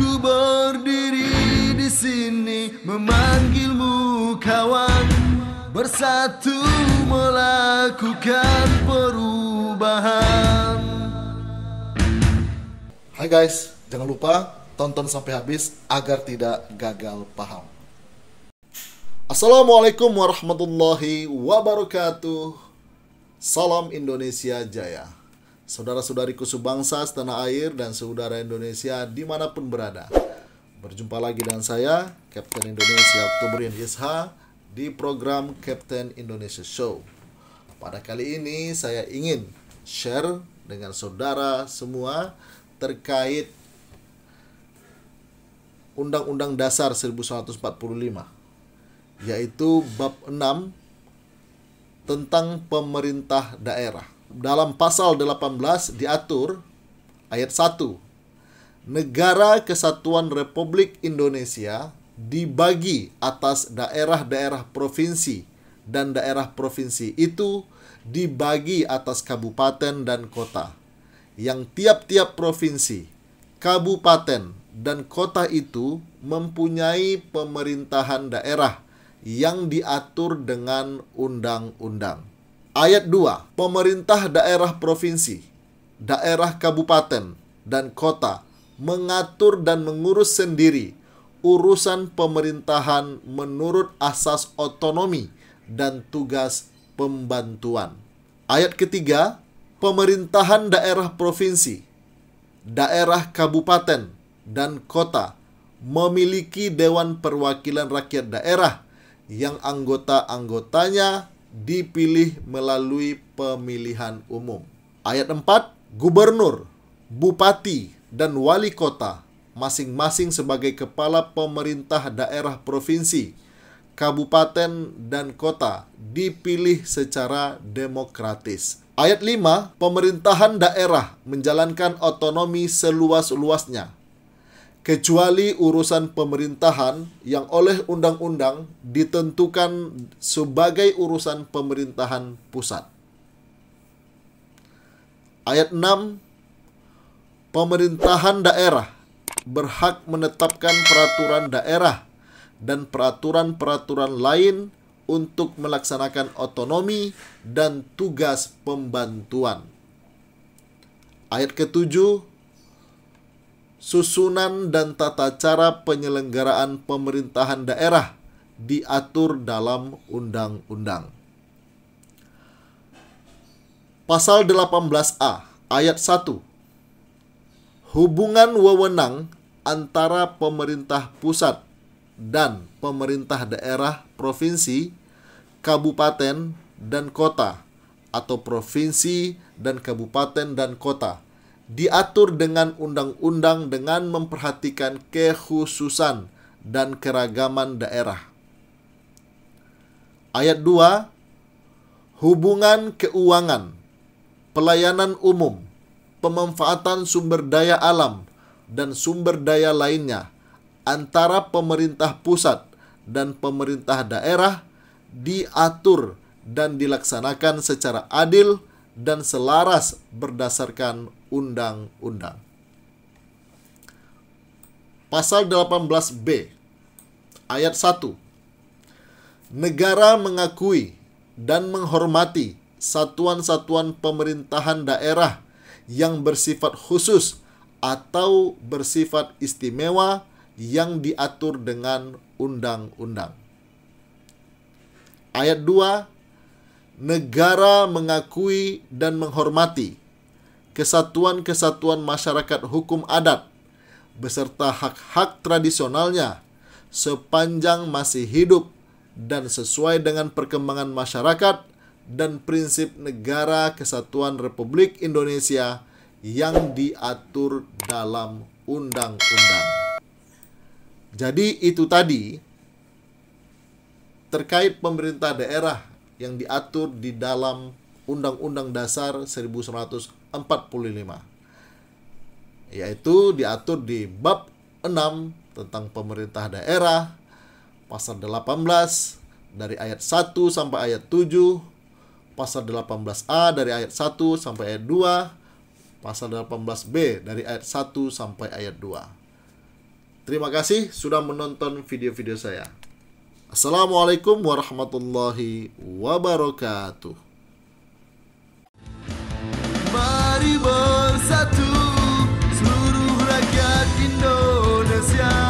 Aku berdiri di sini memanggilmu kawan, bersatu melakukan perubahan. Hai guys, jangan lupa tonton sampai habis agar tidak gagal paham. Assalamualaikum warahmatullahi wabarakatuh. Salam Indonesia Jaya. Saudara-saudariku sebangsa setanah air dan saudara Indonesia dimanapun berada, berjumpa lagi dengan saya, Kapten Indonesia Oktobrian Yesha, di program Kapten Indonesia Show. Pada kali ini saya ingin share dengan saudara semua terkait Undang-Undang Dasar 1945, yaitu bab 6 tentang pemerintah daerah. Dalam pasal 18 diatur ayat 1, Negara Kesatuan Republik Indonesia dibagi atas daerah-daerah provinsi, dan daerah provinsi itu dibagi atas kabupaten dan kota, yang tiap-tiap provinsi, kabupaten, dan kota itu mempunyai pemerintahan daerah yang diatur dengan undang-undang. Ayat 2, pemerintah daerah provinsi, daerah kabupaten, dan kota mengatur dan mengurus sendiri urusan pemerintahan menurut asas otonomi dan tugas pembantuan. Ayat ketiga, pemerintahan daerah provinsi, daerah kabupaten, dan kota memiliki Dewan Perwakilan Rakyat Daerah yang anggota-anggotanya dipilih melalui pemilihan umum. Ayat 4, gubernur, bupati, dan wali kota masing-masing sebagai kepala pemerintah daerah provinsi, kabupaten, dan kota dipilih secara demokratis. Ayat 5, pemerintahan daerah menjalankan otonomi seluas-luasnya, kecuali urusan pemerintahan yang oleh undang-undang ditentukan sebagai urusan pemerintahan pusat. Ayat 6, pemerintahan daerah berhak menetapkan peraturan daerah dan peraturan-peraturan lain untuk melaksanakan otonomi dan tugas pembantuan. Ayat ke-7, susunan dan tata cara penyelenggaraan pemerintahan daerah diatur dalam undang-undang. Pasal 18A ayat 1, hubungan wewenang antara pemerintah pusat dan pemerintah daerah provinsi, kabupaten, dan kota, atau provinsi dan kabupaten dan kota, diatur dengan undang-undang dengan memperhatikan kekhususan dan keragaman daerah. Ayat 2, hubungan keuangan, pelayanan umum, pemanfaatan sumber daya alam, dan sumber daya lainnya antara pemerintah pusat dan pemerintah daerah diatur dan dilaksanakan secara adil dan selaras berdasarkan undang-undang. Pasal 18B ayat 1, negara mengakui dan menghormati satuan-satuan pemerintahan daerah yang bersifat khusus atau bersifat istimewa yang diatur dengan undang-undang. Ayat 2, negara mengakui dan menghormati kesatuan-kesatuan masyarakat hukum adat beserta hak-hak tradisionalnya sepanjang masih hidup dan sesuai dengan perkembangan masyarakat dan prinsip negara kesatuan Republik Indonesia yang diatur dalam undang-undang. Jadi itu tadi terkait pemerintah daerah yang diatur di dalam Undang-Undang Dasar 1945, yaitu diatur di bab 6 tentang pemerintah daerah, pasal 18 dari ayat 1 sampai ayat 7, pasal 18A dari ayat 1 sampai ayat 2, pasal 18B dari ayat 1 sampai ayat 2. Terima kasih sudah menonton video-video saya. Assalamualaikum warahmatullahi wabarakatuh. Mari bersatu seluruh rakyat Indonesia.